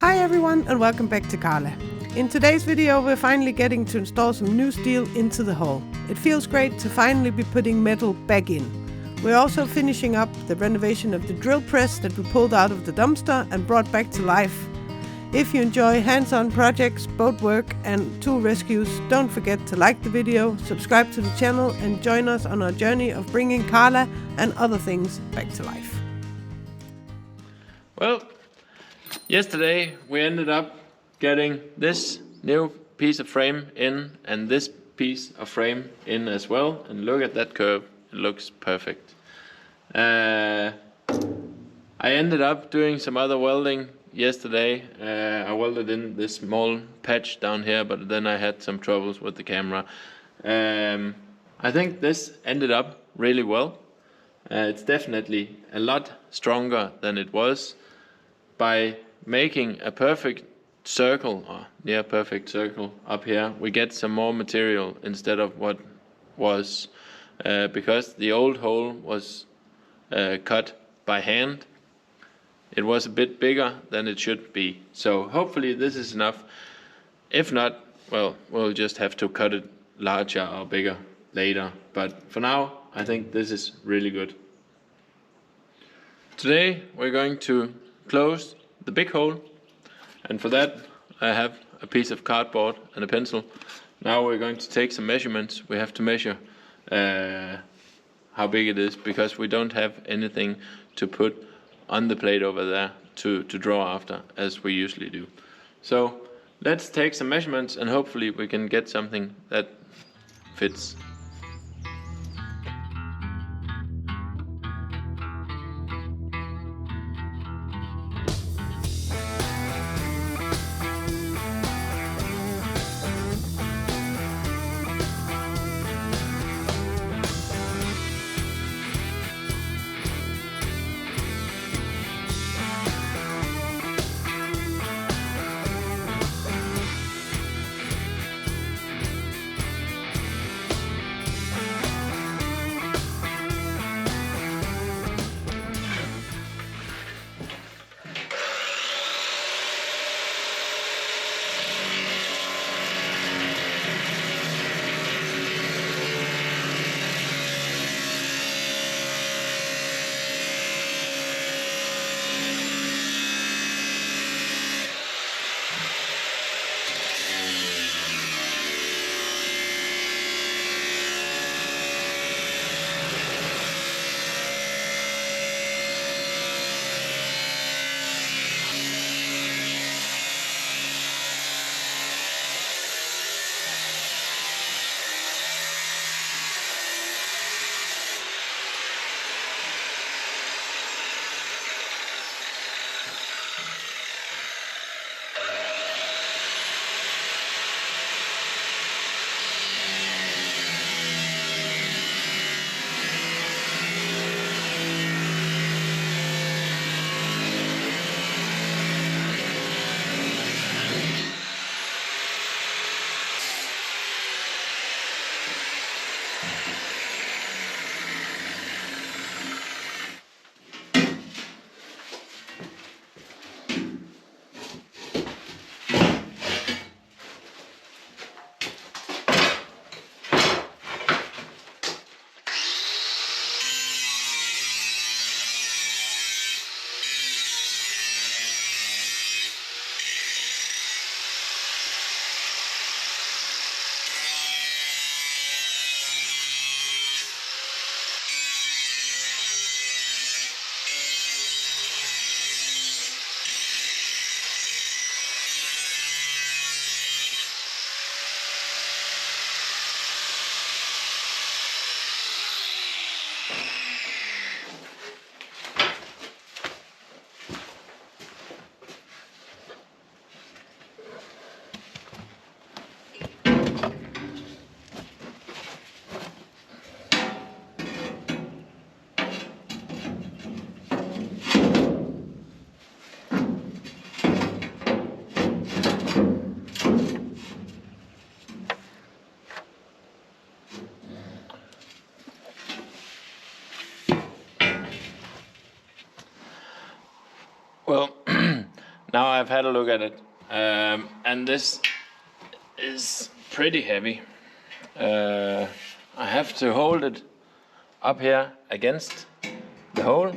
Hi everyone and welcome back to Carla. In today's video we're finally getting to install some new steel into the hull. It feels great to finally be putting metal back in. We're also finishing up the renovation of the drill press that we pulled out of the dumpster and brought back to life. If you enjoy hands-on projects, boat work and tool rescues, don't forget to like the video, subscribe to the channel and join us on our journey of bringing Carla and other things back to life. Well, yesterday we ended up getting this new piece of frame in and this piece of frame in as well, and look at that curve, it looks perfect. I ended up doing some other welding yesterday. I welded in this small patch down here, but then I had some troubles with the camera. I think this ended up really well. It's definitely a lot stronger than it was. By making a perfect circle, or near perfect circle up here, we get some more material instead of what was, because the old hole was cut by hand. It was a bit bigger than it should be, so hopefully this is enough. If not, well, we'll just have to cut it larger or bigger later, but for now I think this is really good. Today we're going to close the big hole, and for that I have a piece of cardboard and a pencil. Now we're going to take some measurements. We have to measure how big it is, because we don't have anything to put on the plate over there to draw after as we usually do. So let's take some measurements and hopefully we can get something that fits. now I've had a look at it, and this is pretty heavy. I have to hold it up here against the hole,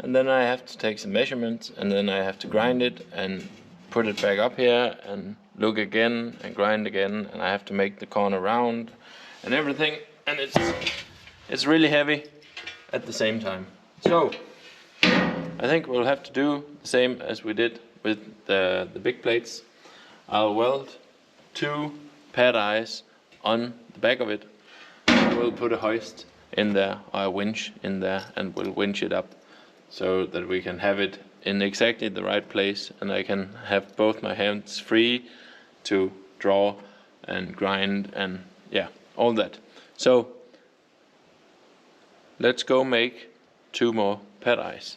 and then I have to take some measurements, and then I have to grind it and put it back up here and look again and grind again, and I have to make the corner round and everything, and it's really heavy at the same time. So I think we'll have to do the same as we did with the big plates. I'll weld 2 pad eyes on the back of it. We'll put a hoist in there, or a winch in there, and we'll winch it up so that we can have it in exactly the right place, and I can have both my hands free to draw and grind and yeah, all that. So let's go make 2 more pad eyes.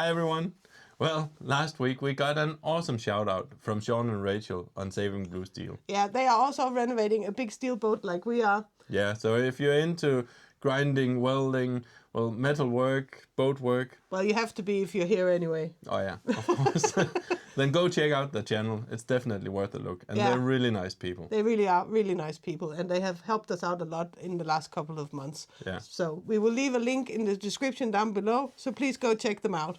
Hi everyone. Well, last week we got an awesome shout out from Sean and Rachel on Saving Blue Steel. Yeah, they are also renovating a big steel boat like we are. Yeah, so if you're into grinding, welding, well, metal work, boat work. Well, you have to be if you're here anyway. Oh yeah, of course. Then go check out the channel. It's definitely worth a look. And they're really nice people. They really are really nice people. And they have helped us out a lot in the last couple of months. Yeah. So we will leave a link in the description down below. So please go check them out.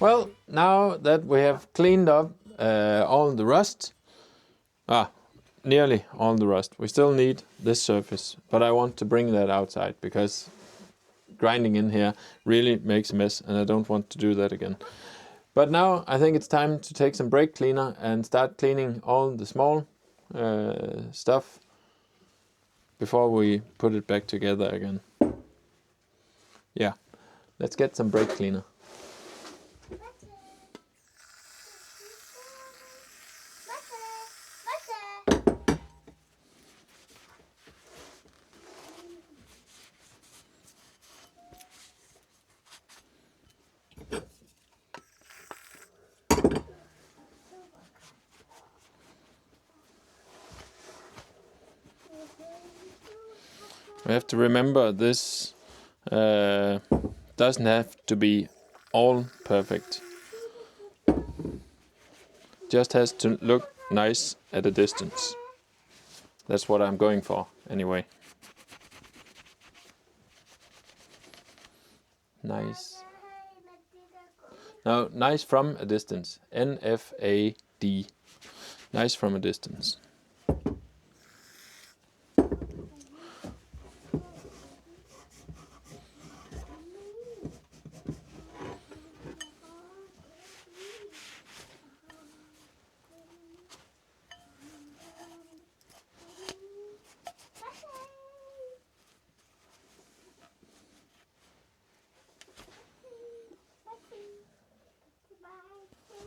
Well, now that we have cleaned up all the rust, nearly all the rust, we still need this surface, but I want to bring that outside because grinding in here really makes a mess and I don't want to do that again. But now I think it's time to take some brake cleaner and start cleaning all the small stuff before we put it back together again. Yeah, let's get some brake cleaner. We have to remember this doesn't have to be all perfect. Just has to look nice at a distance. That's what I'm going for anyway. Nice. Now, nice from a distance. NFAD. Nice from a distance.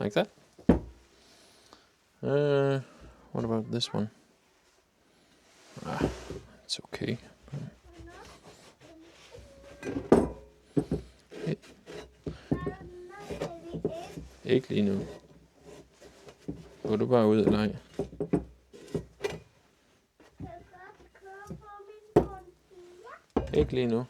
Like that. What about this one? It's okay. Ikke lige nu. Gå du bare ud og lege. Ikke lige nu.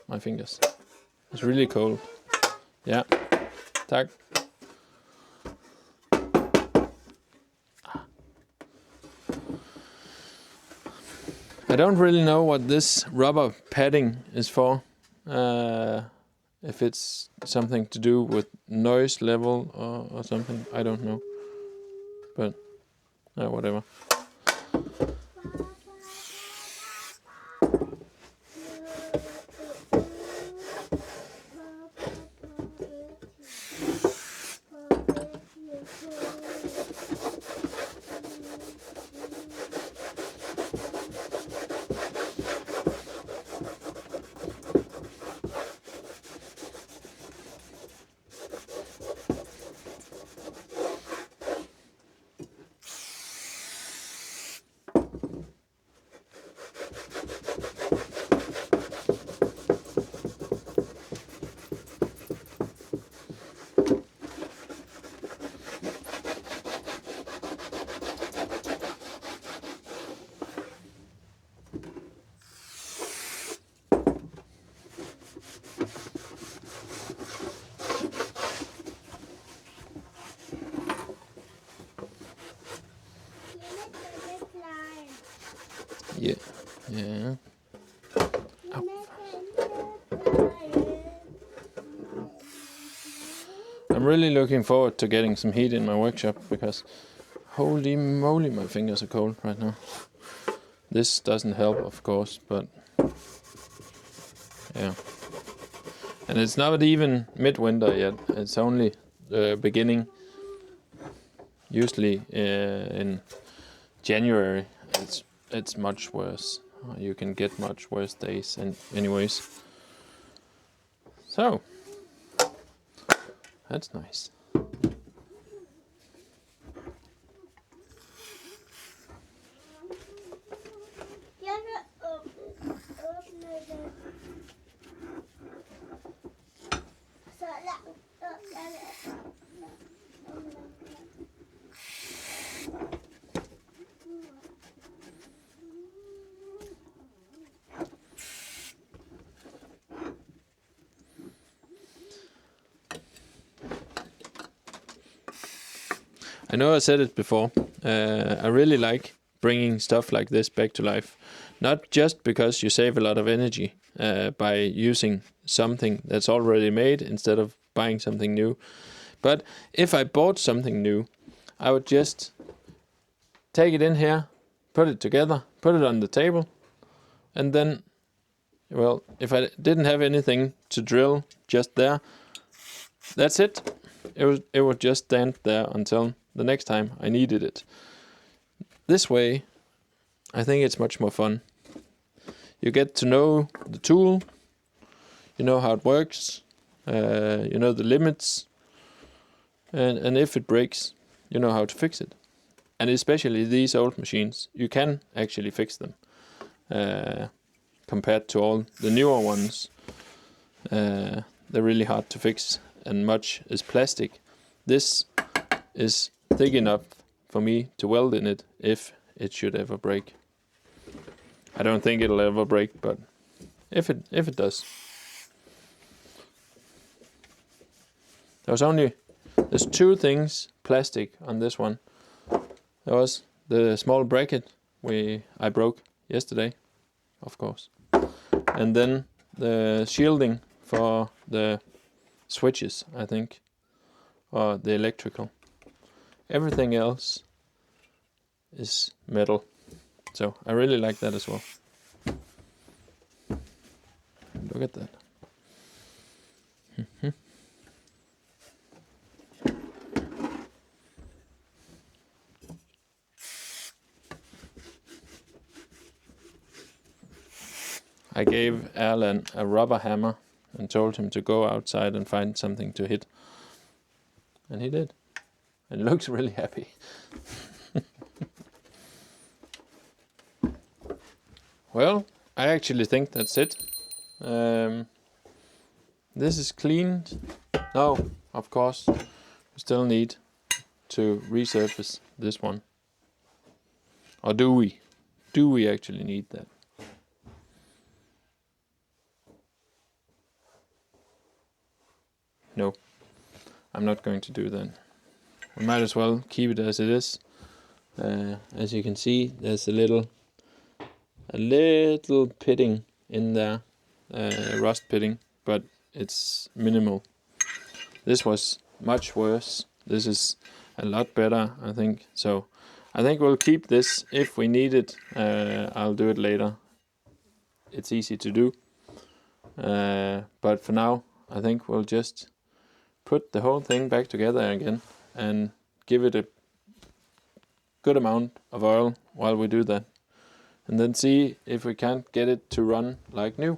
My fingers. It's really cold. Yeah. Tak. I don't really know what this rubber padding is for. If it's something to do with noise level or something, I don't know. But whatever. Yeah. Ow. I'm really looking forward to getting some heat in my workshop because holy moly, my fingers are cold right now. This doesn't help, of course, but yeah. And it's not even midwinter yet. It's only the beginning. Usually in January it's much worse. You can get much worse days and anyways. So that's nice. I know I said it before, I really like bringing stuff like this back to life. Not just because you save a lot of energy by using something that's already made instead of buying something new, but if I bought something new, I would just take it in here, put it together, put it on the table, and then, well, if I didn't have anything to drill just there, that's it. It would just stand there until the next time I needed it. This way, I think it's much more fun. You get to know the tool, you know how it works, you know the limits, and if it breaks, you know how to fix it. And especially these old machines, you can actually fix them. Compared to all the newer ones, they're really hard to fix, and much is plastic. This is thick enough for me to weld in it if it should ever break. I don't think it'll ever break, but if it does. There's two things plastic on this one. There was the small bracket I broke yesterday, of course, and then the shielding for the switches, I think, or the electrical. Everything else is metal, so I really like that as well. Look at that. I gave Erland a rubber hammer and told him to go outside and find something to hit. And he did. And looks really happy. Well, I actually think that's it. This is cleaned. No, of course, we still need to resurface this one. Or do we? Do we actually need that? No, I'm not going to do that. We might as well keep it as it is. As you can see, there's a little pitting in there, rust pitting, but it's minimal. This was much worse. This is a lot better, I think. So I think we'll keep this. If we need it, I'll do it later. It's easy to do. But for now, I think we'll just put the whole thing back together again and give it a good amount of oil while we do that, and then see if we can't get it to run like new.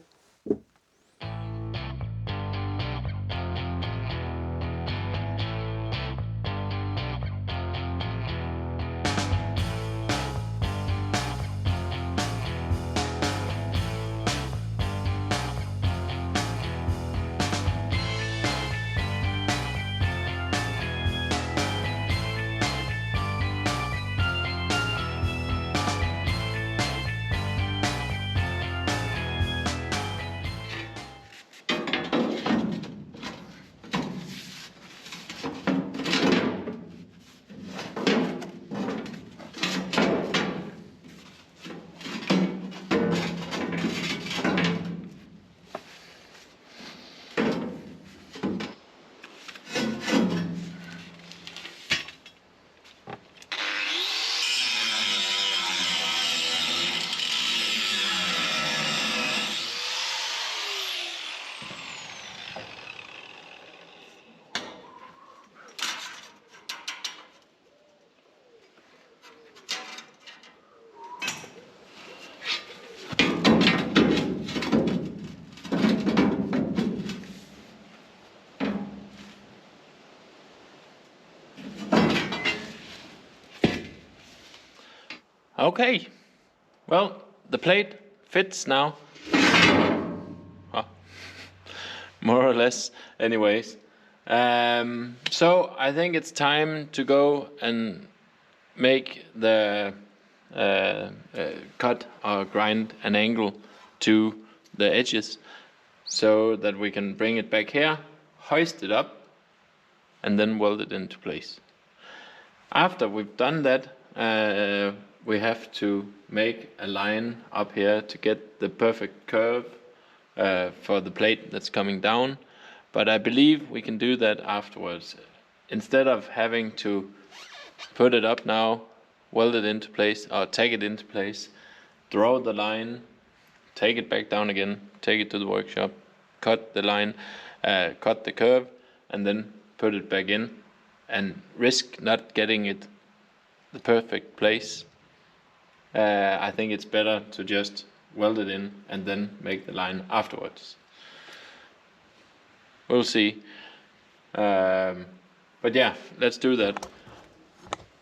Okay, well, the plate fits now. Huh. More or less, anyways. So I think it's time to go and make the cut or grind an angle to the edges so that we can bring it back here, hoist it up, and then weld it into place. After we've done that, we have to make a line up here to get the perfect curve for the plate that's coming down. But I believe we can do that afterwards. Instead of having to put it up now, weld it into place, or take it into place, draw the line, take it back down again, take it to the workshop, cut the line, cut the curve, and then put it back in, and risk not getting it the perfect place. I think it's better to just weld it in and then make the line afterwards. We'll see. But yeah, let's do that.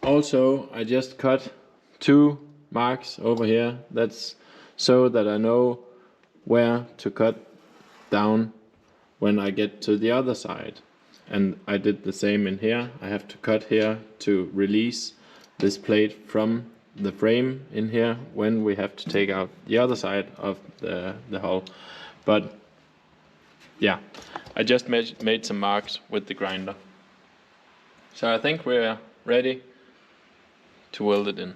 Also, I just cut 2 marks over here. That's so that I know where to cut down when I get to the other side. And I did the same in here. I have to cut here to release this plate from the frame in here when we have to take out the other side of the hull. But yeah, I just made some marks with the grinder. So I think we're ready to weld it in.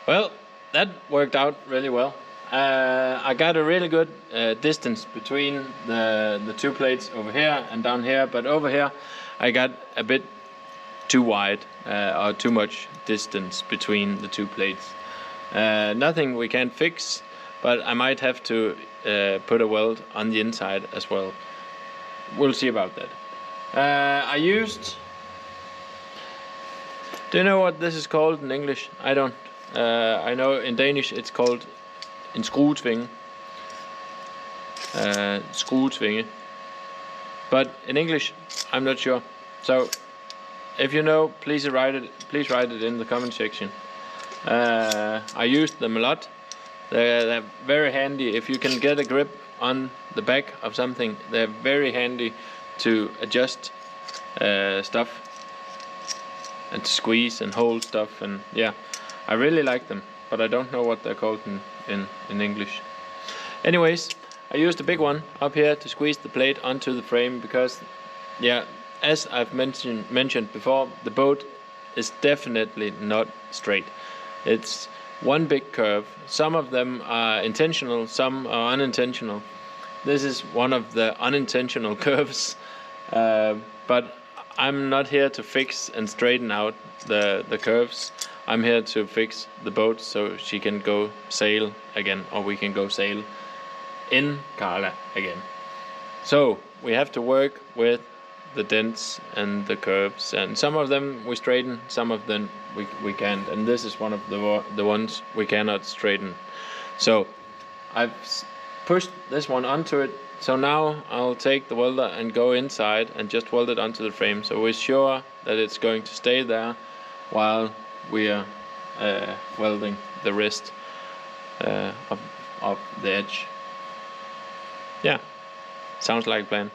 Well, that worked out really well. I got a really good distance between the two plates over here and down here, but over here I got a bit too wide or too much distance between the two plates. Nothing we can't fix, but I might have to put a weld on the inside as well. We'll see about that. I used... Do you know what this is called in English? I don't. I know in Danish it's called en skruetvinge. Skruetvinge. But in English, I'm not sure. So, if you know, please write it in the comment section. I used them a lot. They're very handy. If you can get a grip on the back of something, they're very handy to adjust stuff and to squeeze and hold stuff, and yeah, I really like them, but I don't know what they're called in English. Anyways, I used a big one up here to squeeze the plate onto the frame because, yeah, as I've mentioned before, the boat is definitely not straight. It's one big curve. Some of them are intentional, some are unintentional. This is one of the unintentional curves, but I'm not here to fix and straighten out the curves. I'm here to fix the boat so she can go sail again, or we can go sail in Carla again. So we have to work with the dents and the curves, and some of them we straighten, some of them we can't, and this is one of the ones we cannot straighten. So I've pushed this one onto it. So now I'll take the welder and go inside and just weld it onto the frame, so we're sure that it's going to stay there while we are welding the rest of the edge. Yeah, sounds like a plan.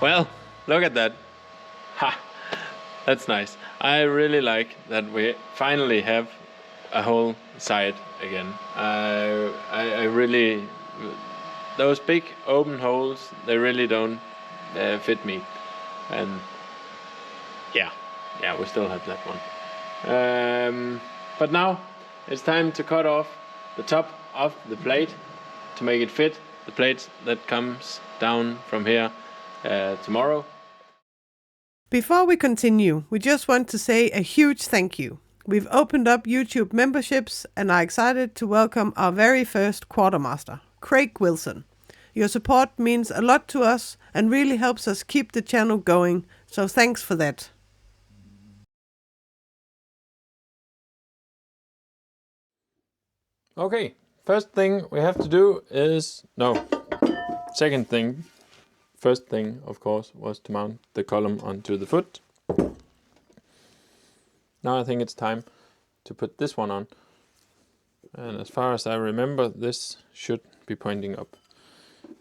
Well, look at that. Ha! That's nice. I really like that we finally have a whole side again. I really... Those big open holes, they really don't fit me. And yeah, we still have that one. But now it's time to cut off the top of the plate to make it fit the plate that comes down from here tomorrow. Before we continue, we just want to say a huge thank you. We've opened up YouTube memberships and are excited to welcome our very first quartermaster, Craig Wilson. Your support means a lot to us and really helps us keep the channel going, so thanks for that. Okay, first thing we have to do is... No, second thing. First thing, of course, was to mount the column onto the foot. Now I think it's time to put this one on. And as far as I remember, this should be pointing up.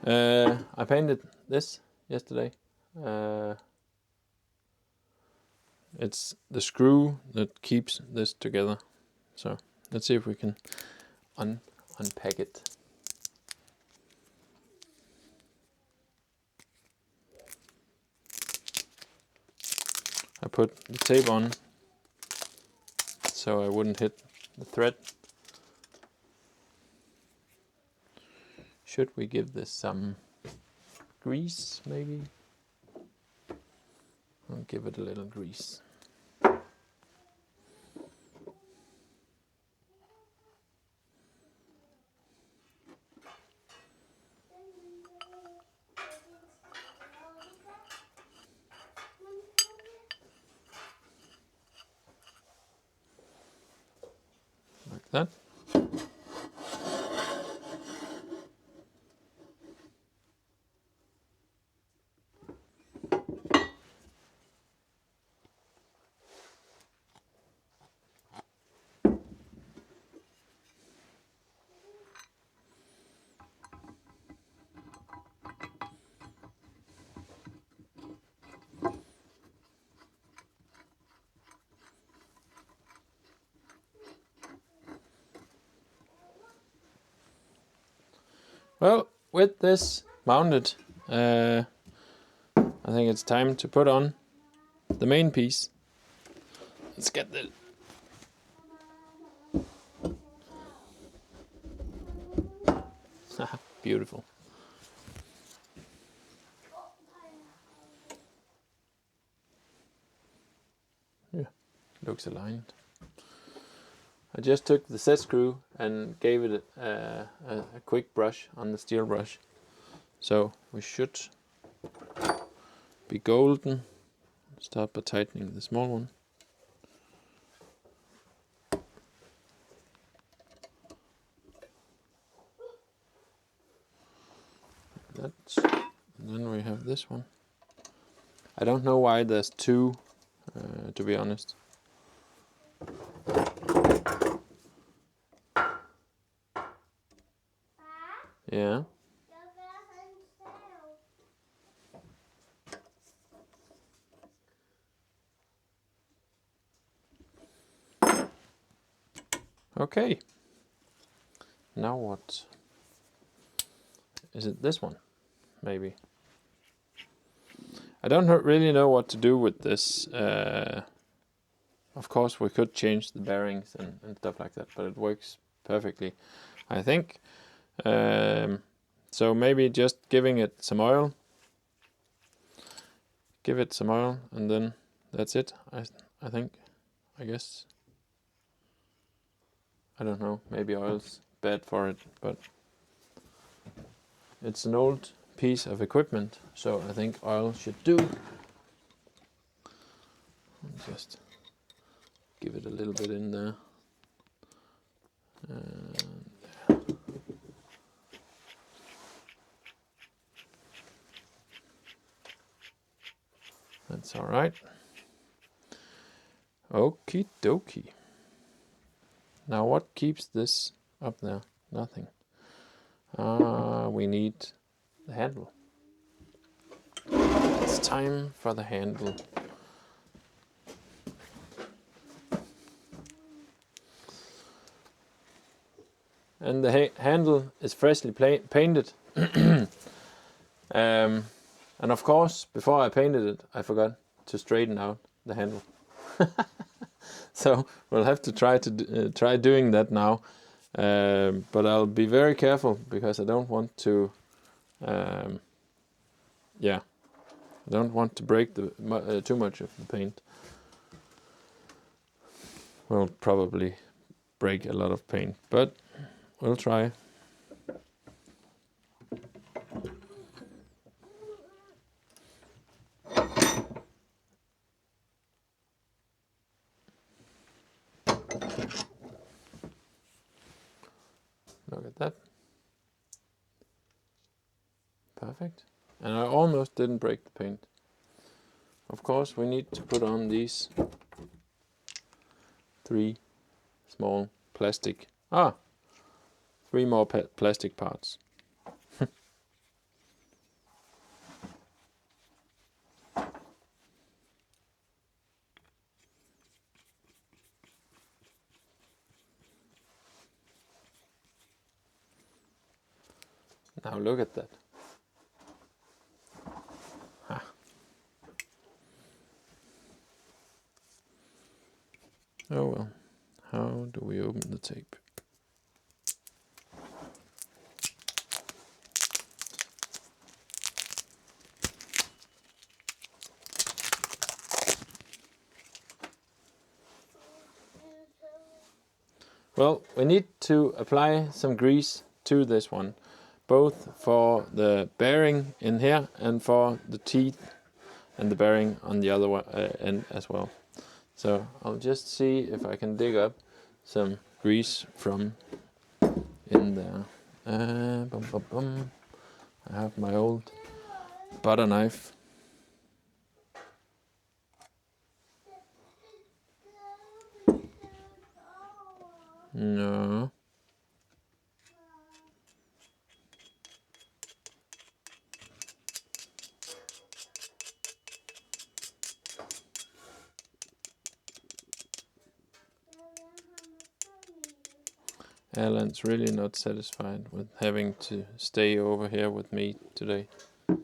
I painted this yesterday. It's the screw that keeps this together. So let's see if we can unpack it. I put the tape on so I wouldn't hit the thread. Should we give this some grease, maybe? I'll give it a little grease. Like that. Well, with this mounted, I think it's time to put on the main piece. Let's get the... Beautiful. Yeah, looks aligned. I just took the set screw and gave it a quick brush on the steel brush. So we should be golden. Start by tightening the small one. That's, and then we have this one. I don't know why there's two, to be honest. Yeah. Okay. Now what? Is it this one? Maybe. I don't really know what to do with this. Of course, we could change the bearings and stuff like that, but it works perfectly, I think. So maybe just giving it some oil. Give it some oil, and then that's it. I think. I guess. I don't know. Maybe oil's bad for it, but it's an old piece of equipment, so I think oil should do. Just give it a little bit in there. There. That's all right. Okie dokie. Now what keeps this up there? Nothing. We need the handle. Let's time for the handle. And the handle is freshly painted. And of course, before I painted it, I forgot to straighten out the handle. So we'll have to try doing that now. But I'll be very careful because I don't want to. Yeah, I don't want to break too much of the paint. We'll probably break a lot of paint, but we'll try. Look at that. Perfect. And I almost didn't break the paint. Of course, we need to put on these 3 small plastic. 3 more plastic parts. Now look at that. Oh well, how do we open the tape? Well, we need to apply some grease to this one, both for the bearing in here and for the teeth and the bearing on the other end as well. So I'll just see if I can dig up some grease from in there. I have my old butter knife. No. Erland's really not satisfied with having to stay over here with me today. You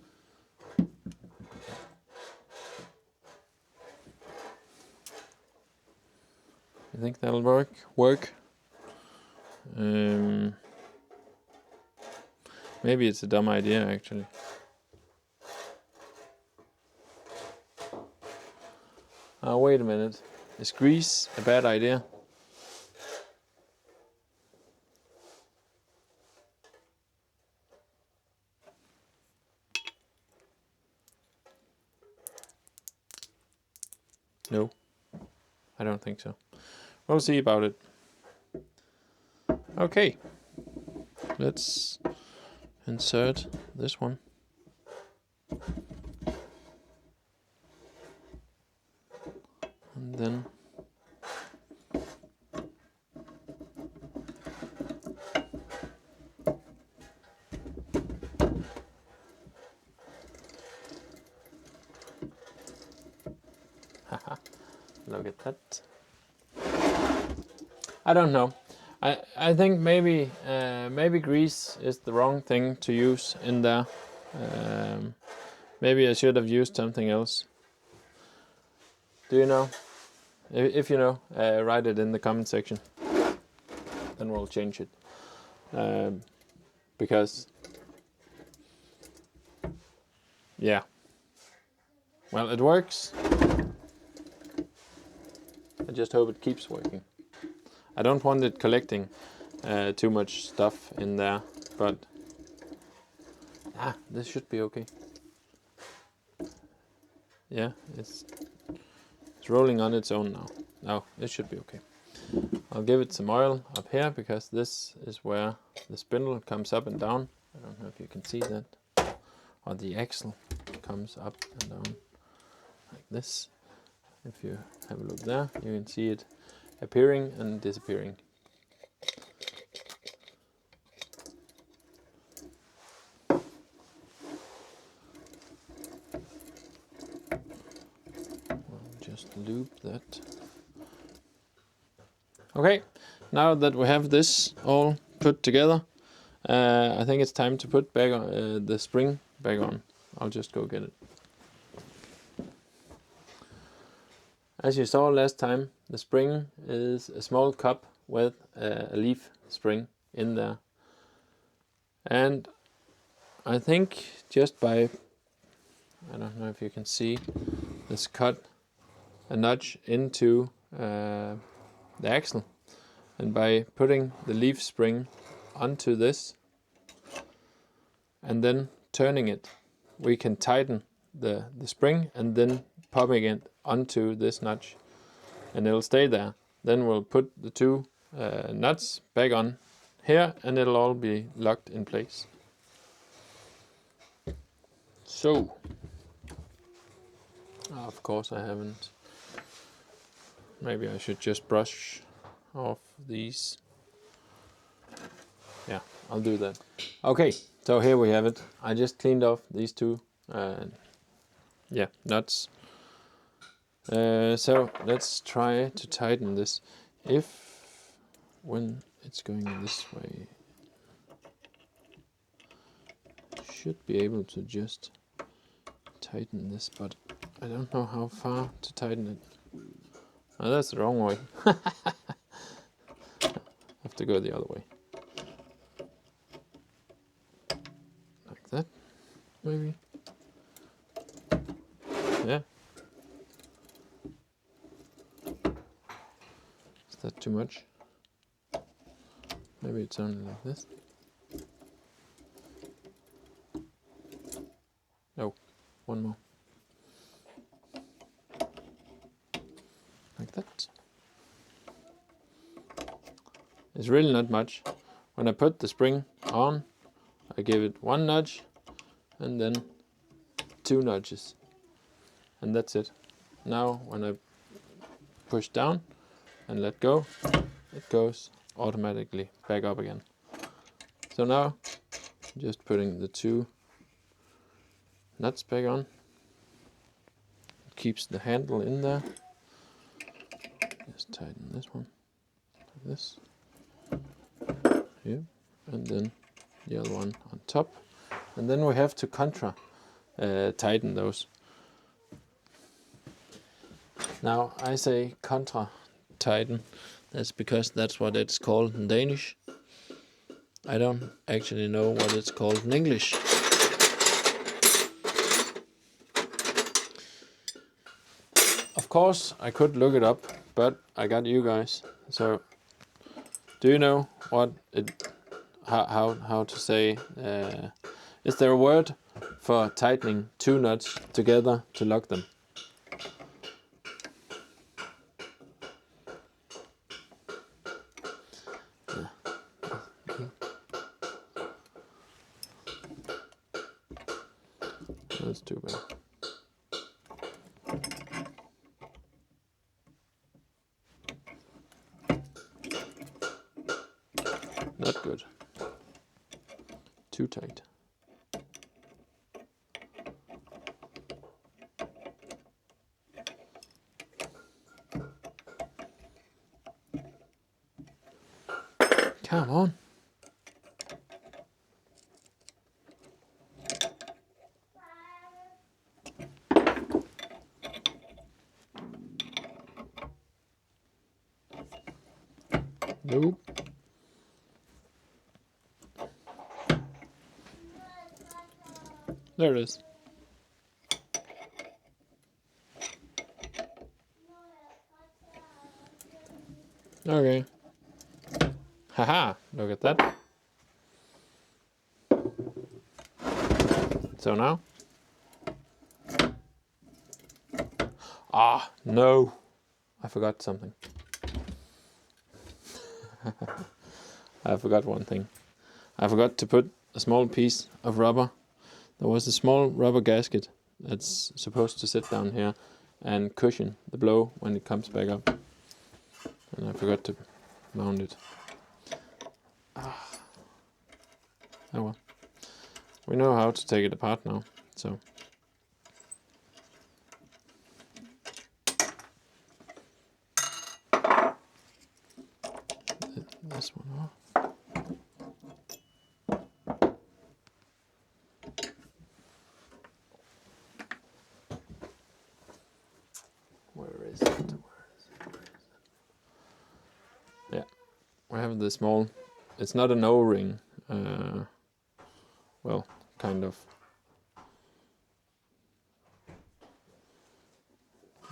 think that'll work? Maybe it's a dumb idea actually. Wait a minute. Is grease a bad idea? No, I don't think so. We'll see about it. Okay, let's insert this one. And then look at that. I don't know. I think maybe grease is the wrong thing to use in there. Maybe I should have used something else. Do you know? If you know, write it in the comment section. Then we'll change it. Because yeah. Well, it works. I just hope it keeps working. I don't want it collecting too much stuff in there, but this should be okay. Yeah, it's rolling on its own now. No, it should be okay. I'll give it some oil up here because this is where the spindle comes up and down. I don't know if you can see that. Or the axle comes up and down like this. If you have a look there, you can see it appearing and disappearing. just loop that. Okay, now that we have this all put together, I think it's time to put back on, the spring back on. I'll just go get it. As you saw last time, the spring is a small cup with a leaf spring in there. And I think just by, I don't know if you can see, this cut a notch into the axle. And by putting the leaf spring onto this and then turning it, we can tighten the spring and then popping it onto this notch, and it'll stay there. Then we'll put the two nuts back on here and it'll all be locked in place. So, of course I haven't, maybe I should just brush off these. Yeah, I'll do that. Okay, so here we have it. I just cleaned off these two nuts. So let's try to tighten this. When it's going this way, should be able to just tighten this, but I don't know how far to tighten it. Oh, that's the wrong way. Have to go the other way. Like that, maybe. Yeah. Is that too much? Maybe it's only like this. Oh, one more. Like that. It's really not much. When I put the spring on, I give it one nudge and then two nudges. And that's it. Now when I push down and let go, it goes automatically back up again. So now just putting the two nuts back on. It keeps the handle in there. Just tighten this one like this. Here, and then the other one on top. And then we have to tighten those. Now I say contra tighten. That's because that's what it's called in Danish. I don't actually know what it's called in English. Of course I could look it up, but I got you guys. So do you know what how to say? Is there a word for tightening two nuts together to lock them? That's too bad. Not good. Too tight. Come on. Nope. There it is. Okay. Haha, look at that. So now. Ah, no. I forgot something. I forgot one thing. I forgot to put a small piece of rubber. There was a small rubber gasket that's supposed to sit down here and cushion the blow when it comes back up. And I forgot to mount it. Ah. Oh well. We know how to take it apart now, so. this one off. Where is it? Yeah, we have the small. It's not an O-ring. Well, kind of.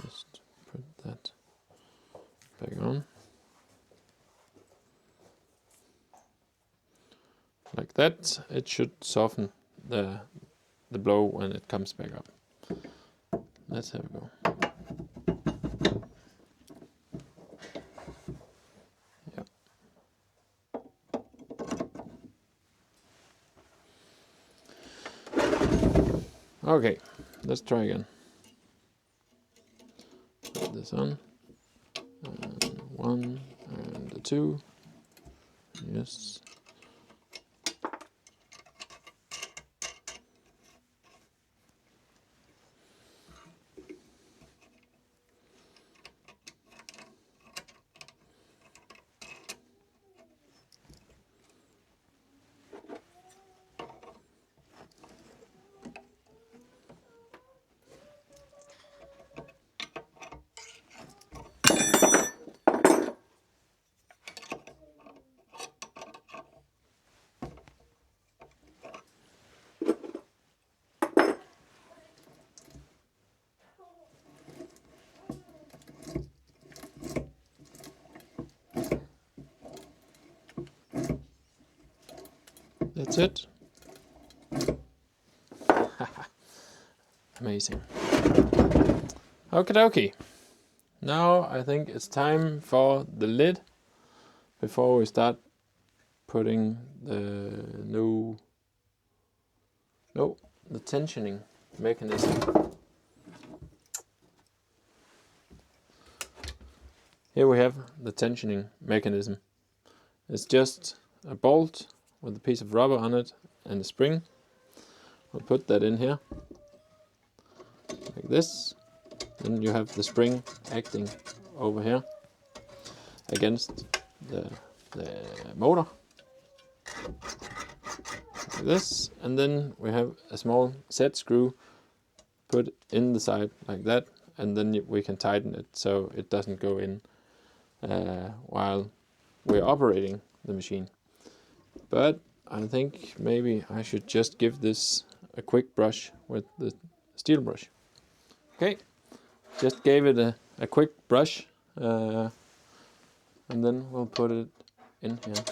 Just put that back on. Like that. It should soften the blow when it comes back up. Let's have a go. Yeah. Okay, let's try again. Put this on. And 1 and 2. Yes. That's it. Amazing. Okie dokie. Now I think it's time for the lid before we start putting the the tensioning mechanism. Here we have the tensioning mechanism. It's just a bolt with a piece of rubber on it and a spring. We'll put that in here like this. Then you have the spring acting over here against the motor like this, and then we have a small set screw put in the side like that, and then we can tighten it so it doesn't go in while we're operating the machine. But I think maybe I should just give this a quick brush with the steel brush. Okay, just gave it a quick brush, and then we'll put it in here.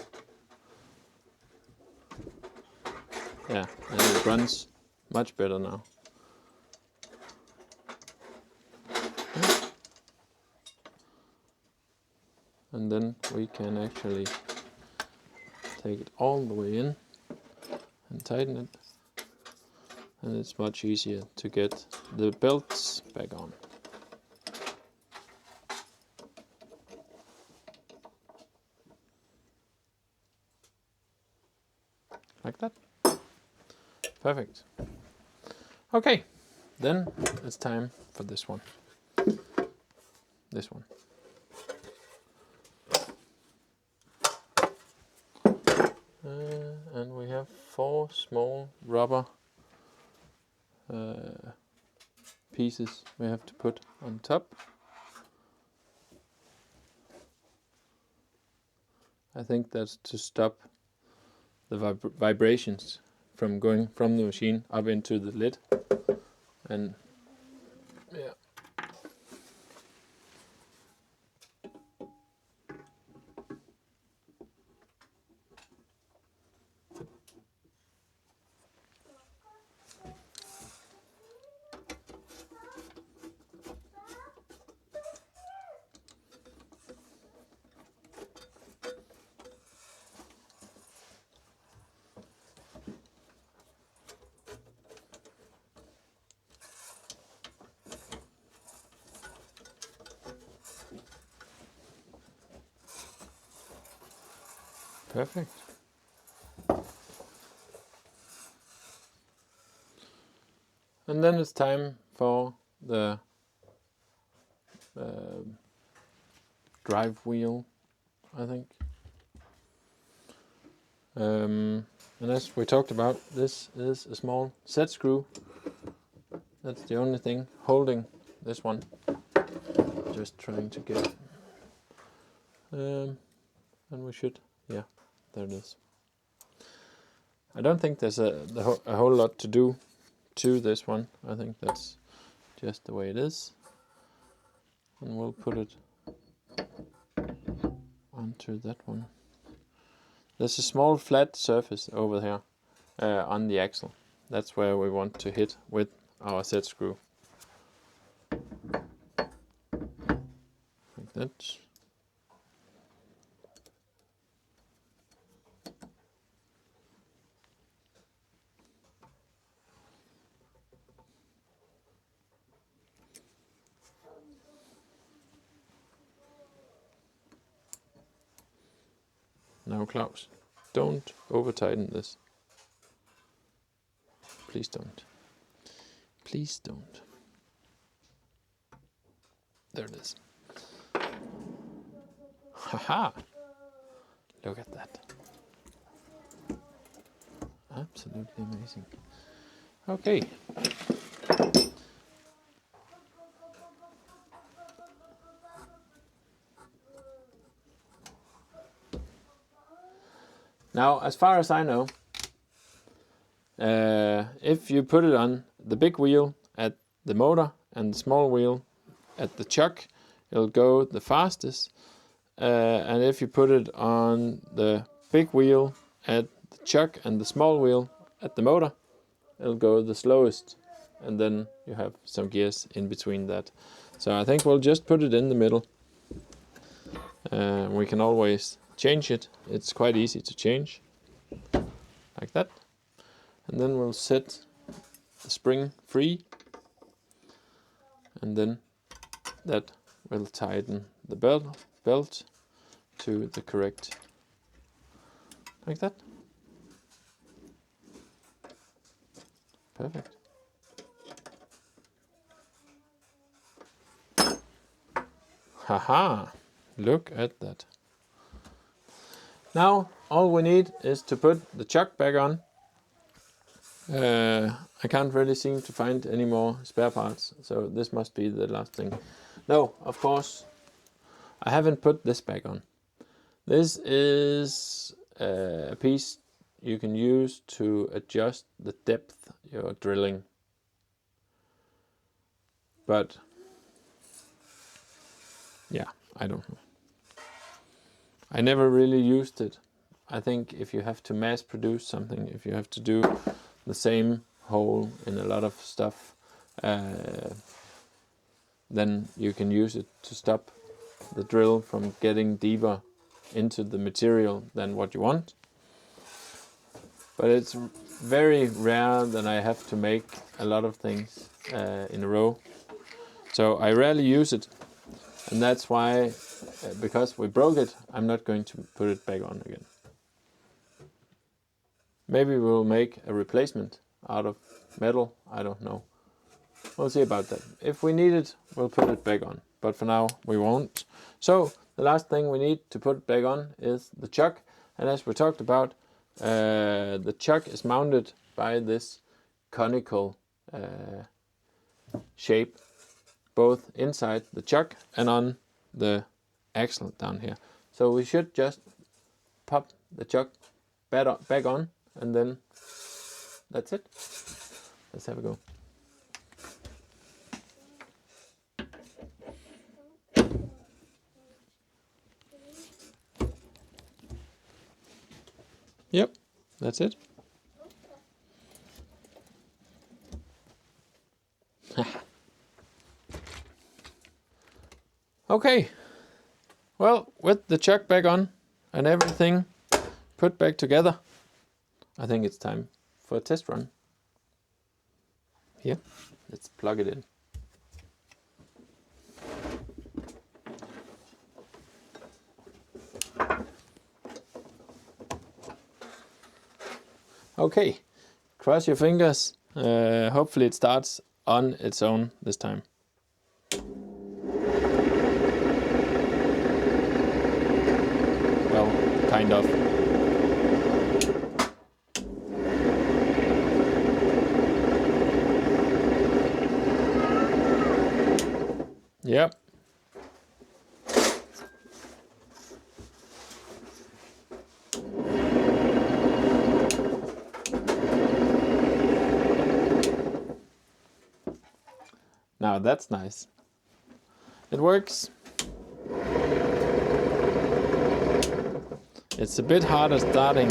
Yeah, and it runs much better now. And then we can actually take it all the way in and tighten it, and it's much easier to get the belts back on. Like that. Perfect. Okay, then it's time for this one. This one. And we have 4 small rubber pieces we have to put on top. I think that's to stop the vibrations from going from the machine up into the lid. And yeah. Perfect. And then it's time for the drive wheel, I think. And as we talked about, this is a small set screw. That's the only thing holding this one. Just trying to get, and we should, yeah, there it is. I don't think there's a whole lot to do to this one. I think that's just the way it is. And we'll put it onto that one. There's a small flat surface over here on the axle. That's where we want to hit with our set screw. Like that. Now, Claus, don't over tighten this. Please don't. Please don't. There it is. Haha! Look at that. Absolutely amazing. Okay. Now, as far as I know, if you put it on the big wheel at the motor and the small wheel at the chuck, it'll go the fastest. And if you put it on the big wheel at the chuck and the small wheel at the motor, it'll go the slowest. And then you have some gears in between that. So I think we'll just put it in the middle. We can always change it. It's quite easy to change, like that. And then we'll set the spring free, and then that will tighten the belt to the correct, like that. Perfect. Haha, look at that. Now all we need is to put the chuck back on. I can't really seem to find any more spare parts, so this must be the last thing. No, of course, I haven't put this back on. This is a piece you can use to adjust the depth you're drilling. But yeah, I don't know. I never really used it. I think if you have to mass produce something, if you have to do the same hole in a lot of stuff, then you can use it to stop the drill from getting deeper into the material than what you want. But it's very rare that I have to make a lot of things in a row. So I rarely use it. And that's why, because we broke it, I'm not going to put it back on again. Maybe we'll make a replacement out of metal, I don't know. We'll see about that. If we need it, we'll put it back on. But for now, we won't. So, the last thing we need to put it back on is the chuck. And as we talked about, the chuck is mounted by this conical shape, both inside the chuck and on the axle down here. So we should just pop the chuck back on, and then that's it. Let's have a go. Yep, that's it. Okay, well, with the chuck back on and everything put back together, I think it's time for a test run. Here, let's plug it in. Okay, cross your fingers. Hopefully it starts on its own this time. Well, kind of. Yep. Now that's nice. It works. It's a bit harder starting.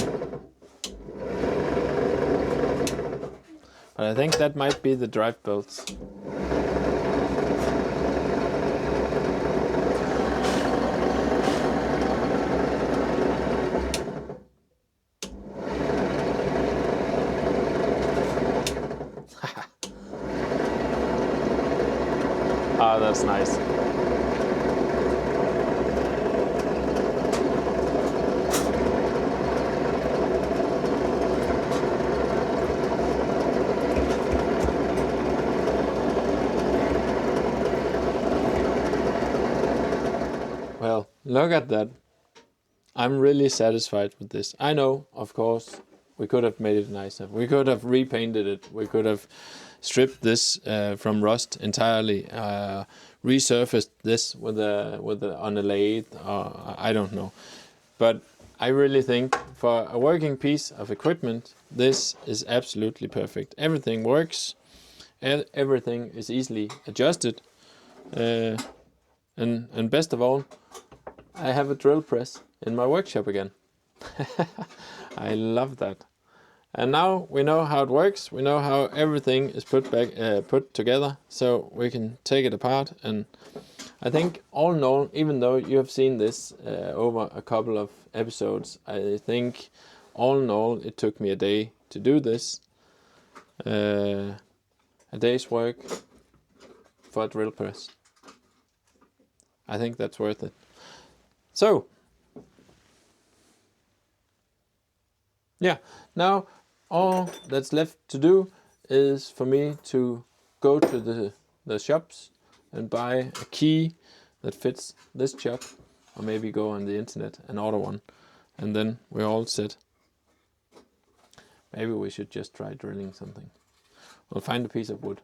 But I think that might be the drive bolts. Ah, that's nice. Well, look at that. I'm really satisfied with this. I know, of course, we could have made it nicer. We could have repainted it. We could have stripped this from rust entirely, resurfaced this with on a lathe, I don't know. But I really think for a working piece of equipment, this is absolutely perfect. Everything works, and everything is easily adjusted. And best of all, I have a drill press in my workshop again. I love that. And now we know how it works. We know how everything is put together, so we can take it apart. And I think all in all, even though you have seen this over a couple of episodes, I think all in all it took me a day to do this. A day's work for a drill press. I think that's worth it. So, yeah, now all that's left to do is for me to go to the shops and buy a key that fits this chuck, or maybe go on the internet and order one, and then we're all set. Maybe we should just try drilling something. We'll find a piece of wood.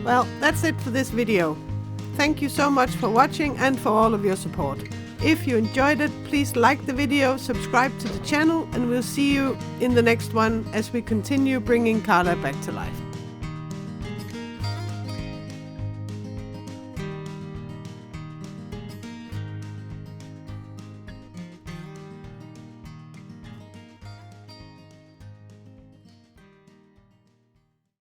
Well, that's it for this video. Thank you so much for watching and for all of your support. If you enjoyed it, please like the video, subscribe to the channel, and we'll see you in the next one as we continue bringing Carla back to life.